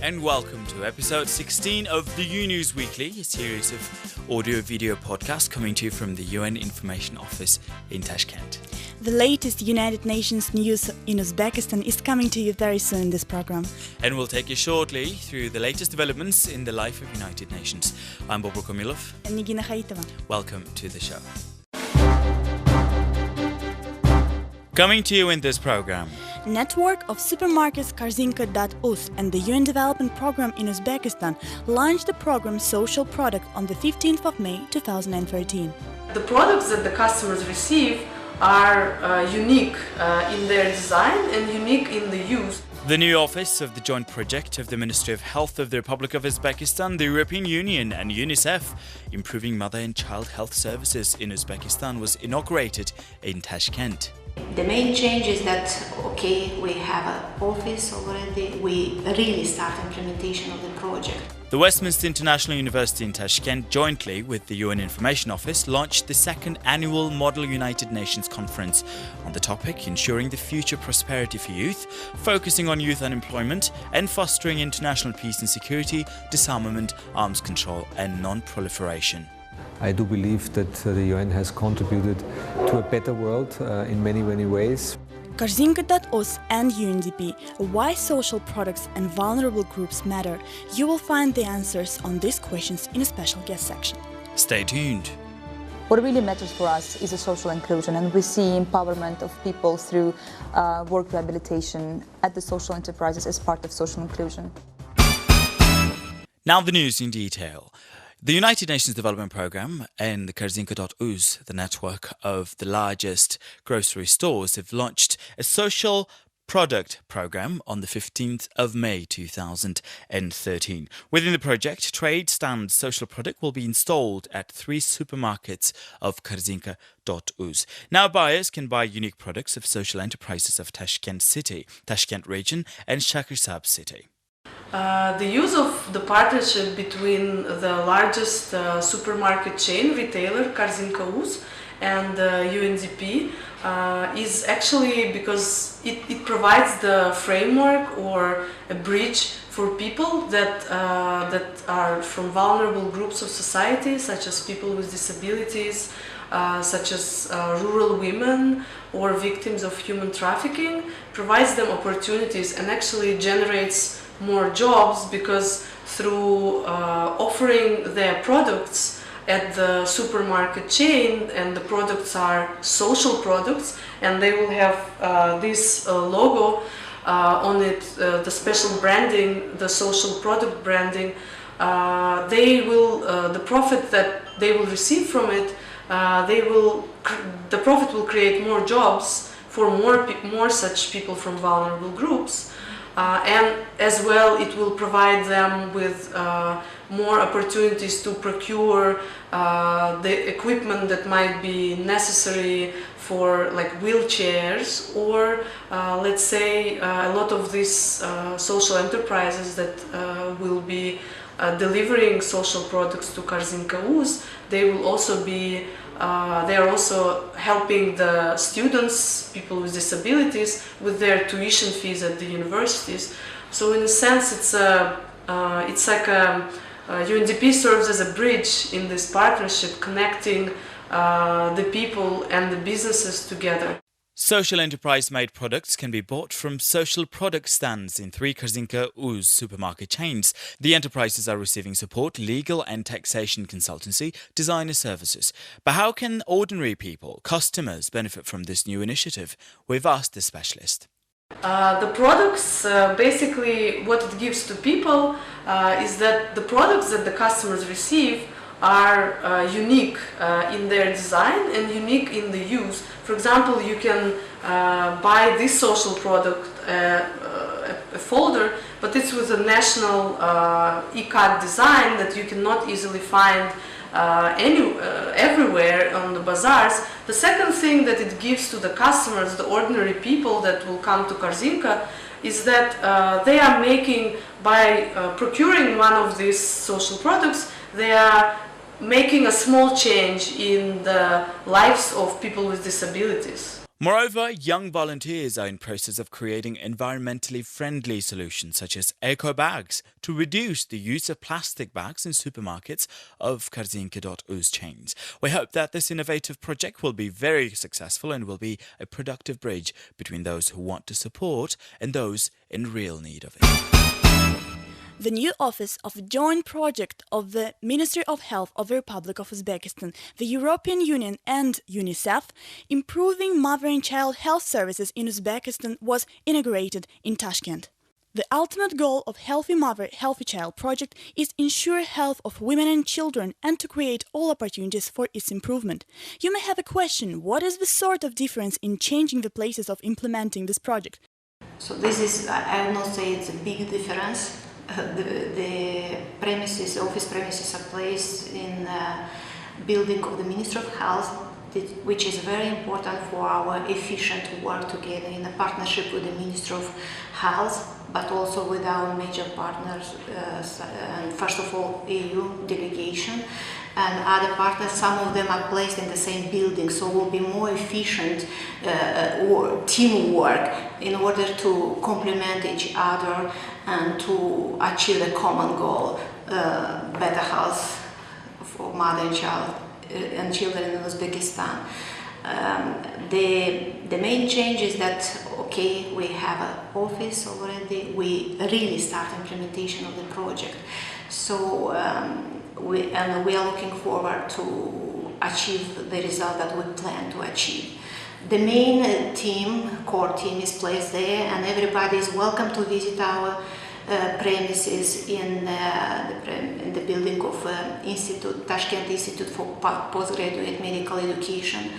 and welcome to episode 16 of the UNews Weekly, a series of audio-video podcasts coming to you from the UN Information Office in Tashkent. The latest United Nations news in Uzbekistan is coming to you very soon in this program. And we'll take you shortly through the latest developments in the life of United Nations. I'm Bobro Komilov. And Nigina Haitova. Welcome to the show. Coming to you in this program. Network of supermarkets Korzinka.uz and the UN Development Programme in Uzbekistan launched the program Social Product on the 15th of May 2013. The products that the customers receive are unique in their design and unique in the use. The new office of the joint project of the Ministry of Health of the Republic of Uzbekistan, the European Union and UNICEF, improving mother and child health services in Uzbekistan, was inaugurated in Tashkent. The main change is that, we have an office already, we really start implementation of the project. The Westminster International University in Tashkent, jointly with the UN Information Office, launched the second annual Model United Nations Conference on the topic ensuring the future prosperity for youth, focusing on youth unemployment and fostering international peace and security, disarmament, arms control and non-proliferation. I do believe that the UN has contributed to a better world in many, many ways. Korzinka.uz and UNDP, why social products and vulnerable groups matter. You will find the answers on these questions in a special guest section. Stay tuned. What really matters for us is a social inclusion, and we see empowerment of people through work rehabilitation at the social enterprises as part of social inclusion. Now the news in detail. The United Nations Development Programme and the Korzinka.uz, the network of the largest grocery stores, have launched a social product programme on the 15th of May 2013. Within the project, trade stand social product will be installed at 3 supermarkets of Korzinka.uz. Now buyers can buy unique products of social enterprises of Tashkent City, Tashkent Region and Shakhirsab City. The use of the partnership between the largest supermarket chain retailer, Korzinka.uz, and UNDP is actually because it provides the framework or a bridge for people that are from vulnerable groups of society, such as people with disabilities, such as rural women or victims of human trafficking, provides them opportunities and actually generates more jobs, because through offering their products at the supermarket chain, and the products are social products, and they will have this logo on it, the special branding, the social product branding, the profit that they will receive from it, the profit will create more jobs for more such people from vulnerable groups. And as well, it will provide them with more opportunities to procure the equipment that might be necessary for, like, wheelchairs, or let's say a lot of these social enterprises that will be delivering social products to Korzinka.uz. They will also be they are also helping the students, people with disabilities, with their tuition fees at the universities. So in a sense, it's like UNDP serves as a bridge in this partnership, connecting the people and the businesses together. Social enterprise-made products can be bought from social product stands in 3 Korzinka.uz supermarket chains. The enterprises are receiving support, legal and taxation consultancy, designer services. But how can ordinary people, customers, benefit from this new initiative? We've asked the specialist. The products, basically what it gives to people is that the products that the customers receive are unique in their design and unique in the use. For example, you can buy this social product, a folder, but it's with a national e-card design that you cannot easily find everywhere on the bazaars. The second thing that it gives to the customers, the ordinary people that will come to Korzinka, is that they are making, by procuring one of these social products, they are making a small change in the lives of people with disabilities. Moreover, young volunteers are in process of creating environmentally friendly solutions such as eco bags to reduce the use of plastic bags in supermarkets of Korzinka.uz chains. We hope that this innovative project will be very successful and will be a productive bridge between those who want to support and those in real need of it. The new office of the joint project of the Ministry of Health of the Republic of Uzbekistan, the European Union and UNICEF, improving mother and child health services in Uzbekistan, was inaugurated in Tashkent. The ultimate goal of Healthy Mother, Healthy Child project is ensure health of women and children and to create all opportunities for its improvement. You may have a question, what is the sort of difference in changing the places of implementing this project? So this is, I will not say it's a big difference. The premises, office premises are placed in building of the Ministry of Health, which is very important for our efficient work together in a partnership with the Ministry of Health, but also with our major partners, and first of all EU delegation and other partners. Some of them are placed in the same building, so will be more efficient teamwork in order to complement each other and to achieve the common goal, better health for mother and child and children in Uzbekistan. The main change is that, okay, we have an office already, we really start implementation of the project. So we are looking forward to achieve the result that we plan to achieve. The main team, core team, is placed there, and everybody is welcome to visit our premises in the building of Tashkent Institute for Postgraduate Medical Education.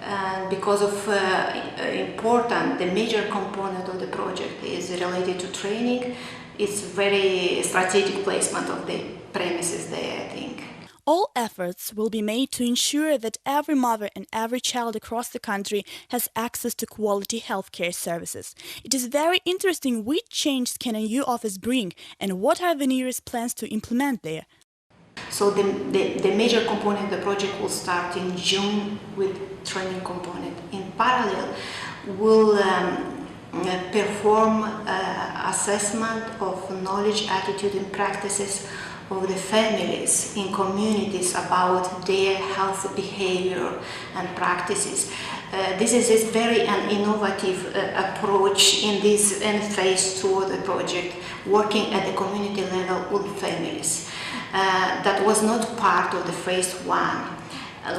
And because of the major component of the project is related to training, it's very strategic placement of the premises there, I think. All efforts will be made to ensure that every mother and every child across the country has access to quality healthcare services. It is very interesting which changes can a new office bring and what are the nearest plans to implement there. So the major component of the project will start in June with training component. In parallel, we'll perform assessment of knowledge, attitude and practices of the families in communities about their health behavior and practices. This is a very innovative approach in phase 2 of the project, working at the community level with families. That was not part of the phase 1.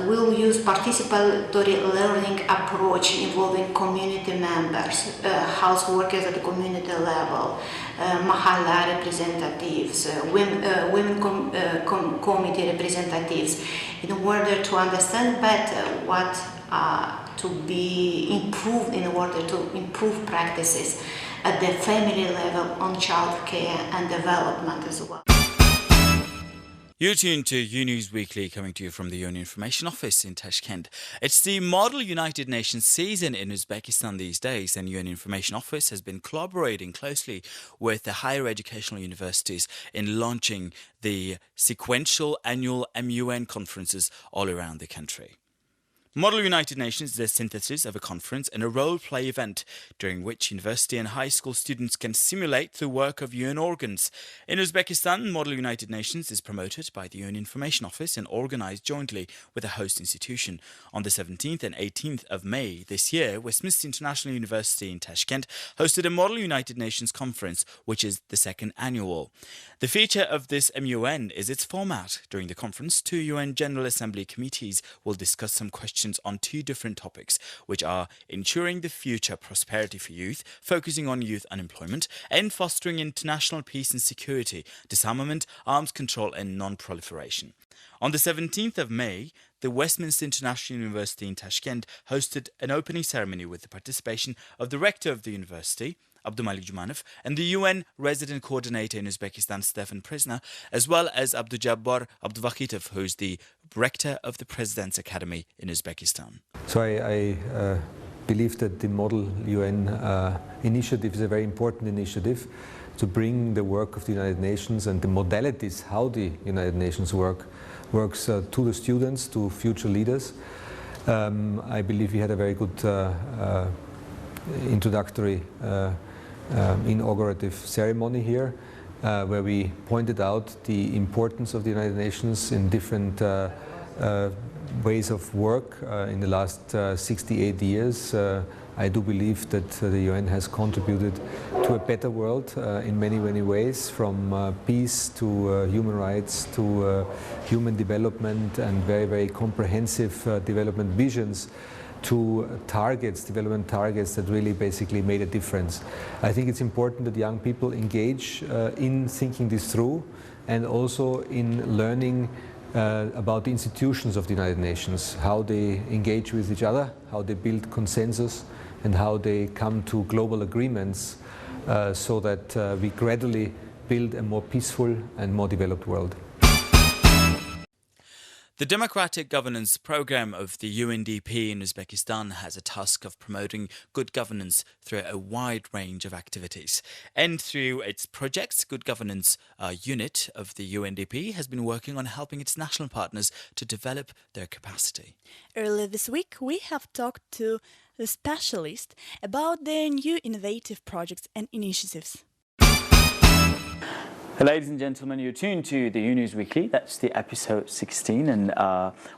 We'll use participatory learning approach involving community members, health workers at the community level, mahalla representatives, women committee representatives, in order to understand better what to be improved in order to improve practices at the family level on child care and development as well. You're tuned to UNews Weekly, coming to you from the UN Information Office in Tashkent. It's the Model United Nations season in Uzbekistan these days, and UN Information Office has been collaborating closely with the higher educational universities in launching the sequential annual MUN conferences all around the country. Model United Nations is a synthesis of a conference and a role-play event during which university and high school students can simulate the work of UN organs. In Uzbekistan, Model United Nations is promoted by the UN Information Office and organized jointly with a host institution. On the 17th and 18th of May this year, Westminster International University in Tashkent hosted a Model United Nations conference, which is the second annual. The feature of this MUN is its format. During the conference, 2 UN General Assembly committees will discuss some questions on 2 different topics, which are ensuring the future prosperity for youth, focusing on youth unemployment, and fostering international peace and security, disarmament, arms control, and non-proliferation. On the 17th of May, the Westminster International University in Tashkent hosted an opening ceremony with the participation of the rector of the university, Abdumalik Jumanov, and the UN Resident Coordinator in Uzbekistan, Stefan Priesner, as well as Abdujabbar Abduvakitov, who is the rector of the President's Academy in Uzbekistan. So I believe that the Model UN initiative is a very important initiative to bring the work of the United Nations and the modalities how the United Nations works to the students, to future leaders. I believe we had a very good introductory inaugurative ceremony here, where we pointed out the importance of the United Nations in different ways of work in the last 68 years. I do believe that the UN has contributed to a better world in many, many ways, from peace to human rights to human development and very, very comprehensive development visions to targets, development targets that really basically made a difference. I think it's important that young people engage in thinking this through and also in learning about the institutions of the United Nations, how they engage with each other, how they build consensus, and how they come to global agreements so that we gradually build a more peaceful and more developed world. The democratic governance program of the UNDP in Uzbekistan has a task of promoting good governance through a wide range of activities. And through its projects, Good Governance Unit of the UNDP has been working on helping its national partners to develop their capacity. Earlier this week, we have talked to the specialist about their new innovative projects and initiatives. Ladies and gentlemen, you're tuned to the UNews Weekly. That's the episode 16, and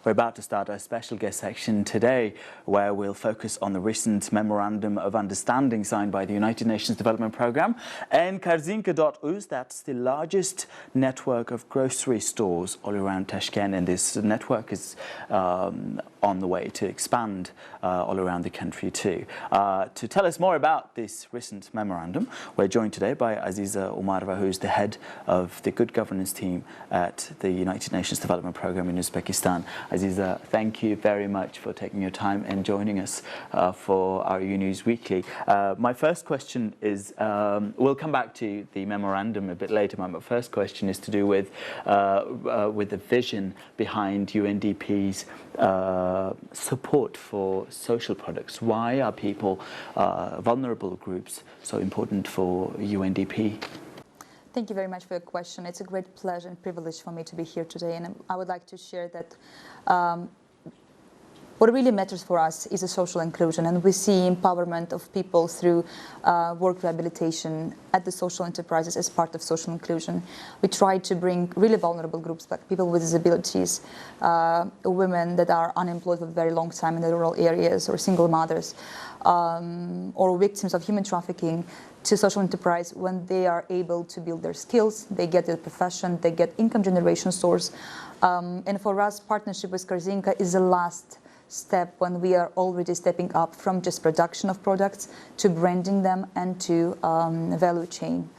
we're about to start our special guest section today, where we'll focus on the recent Memorandum of Understanding signed by the United Nations Development Programme and Korzinka.uz. That's the largest network of grocery stores all around Tashkent, and this network is on the way to expand all around the country too. To tell us more about this recent memorandum, we're joined today by Aziza Umarova, who's the head of the Good Governance team at the United Nations Development Programme in Uzbekistan. Aziza, thank you very much for taking your time and joining us for our UNews Weekly. My first question is, we'll come back to the memorandum a bit later. My first question is to do with the vision behind UNDP's support for social products. Why are people, vulnerable groups, so important for UNDP? Thank you very much for your question. It's a great pleasure and privilege for me to be here today, and I would like to share that what really matters for us is a social inclusion, and we see empowerment of people through work rehabilitation at the social enterprises as part of social inclusion. We try to bring really vulnerable groups like people with disabilities, women that are unemployed for a very long time in the rural areas, or single mothers, or victims of human trafficking, to social enterprise when they are able to build their skills, they get their profession, they get income generation source. And for us, partnership with Korzinka is the last step when we are already stepping up from just production of products to branding them and to value chain.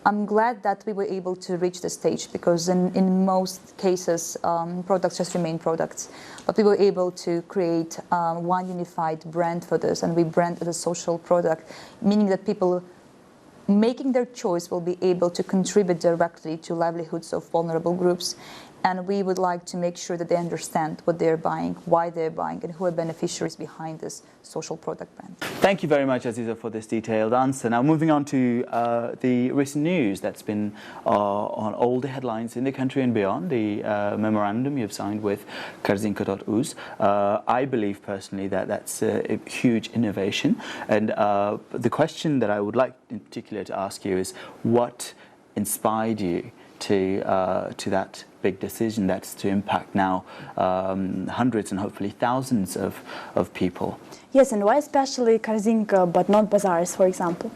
I'm glad that we were able to reach the stage, because in most cases products just remain products, but we were able to create one unified brand for this, and we brand as a social product, meaning that people making their choice will be able to contribute directly to livelihoods of vulnerable groups. And we would like to make sure that they understand what they're buying, why they're buying, and who are beneficiaries behind this social product brand. Thank you very much, Aziza, for this detailed answer. Now, moving on to the recent news that's been on all the headlines in the country and beyond, the memorandum you've signed with Korzinka.uz. I believe personally that that's a huge innovation. And the question that I would like in particular to ask you is, what inspired you to that big decision that's to impact now hundreds and hopefully thousands of people? Yes, and why especially Korzinka, but not bazaars, for example?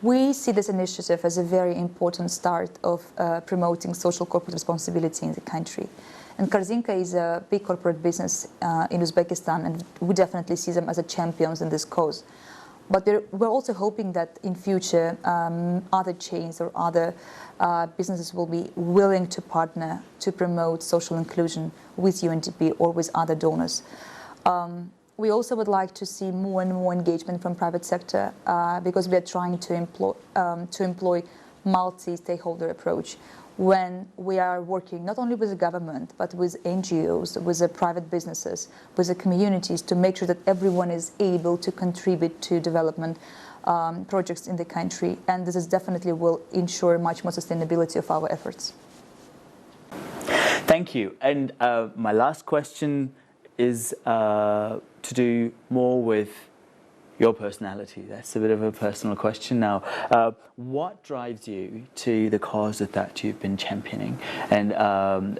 We see this initiative as a very important start of promoting social corporate responsibility in the country. And Korzinka is a big corporate business in Uzbekistan, and we definitely see them as a champions in this cause. But we're also hoping that in future other chains or other businesses will be willing to partner to promote social inclusion with UNDP or with other donors. We also would like to see more and more engagement from private sector because we are trying to employ multi-stakeholder approach when we are working not only with the government but with NGOs, with the private businesses, with the communities, to make sure that everyone is able to contribute to development projects in the country, and this is definitely will ensure much more sustainability of our efforts. Thank you. And my last question is to do more with your personality. That's a bit of a personal question now. What drives you to the cause that you've been championing? And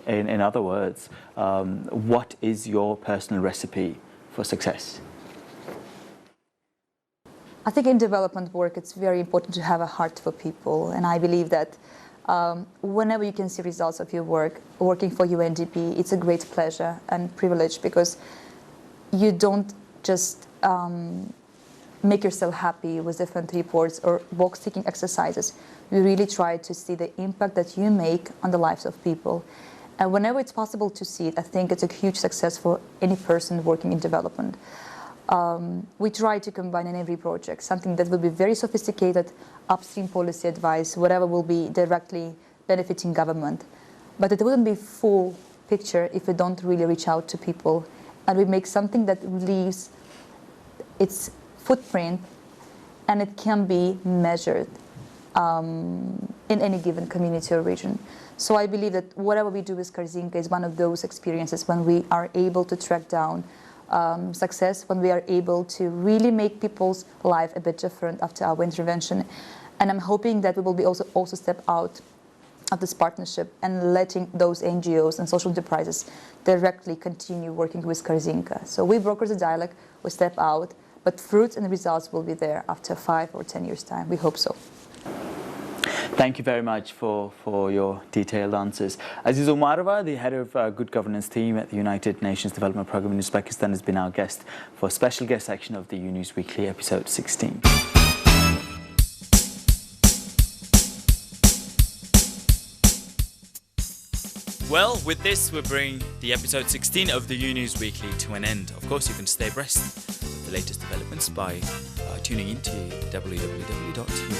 in other words, what is your personal recipe for success? I think in development work, it's very important to have a heart for people. And I believe that whenever you can see results of your work, working for UNDP, it's a great pleasure and privilege, because you don't just make yourself happy with different reports or box-ticking exercises. We really try to see the impact that you make on the lives of people. And whenever it's possible to see it, I think it's a huge success for any person working in development. We try to combine in every project something that will be very sophisticated, upstream policy advice, whatever will be directly benefiting government. But it wouldn't be full picture if we don't really reach out to people, and we make something that leaves its footprint and it can be measured in any given community or region. So I believe that whatever we do with Korzinka is one of those experiences when we are able to track down success, when we are able to really make people's life a bit different after our intervention. And I'm hoping that we will be also step out of this partnership and letting those NGOs and social enterprises directly continue working with Korzinka. So we broker the dialogue, we step out, but fruits and results will be there after 5 or 10 years' time. We hope so. Thank you very much for your detailed answers. Aziza Umarova, the head of Good Governance team at the United Nations Development Programme in Uzbekistan, has been our guest for a special guest section of the UNews Weekly episode 16. Well, with this, we're bringing the episode 16 of the UNews Weekly to an end. Of course, you can stay abreast of the latest developments by tuning in to www.un.uz.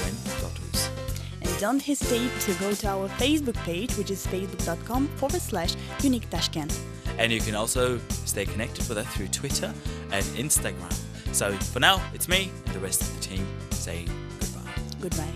And don't hesitate to go to our Facebook page, which is facebook.com/Unique Tashkent. And you can also stay connected with us through Twitter and Instagram. So for now, it's me and the rest of the team saying goodbye. Goodbye.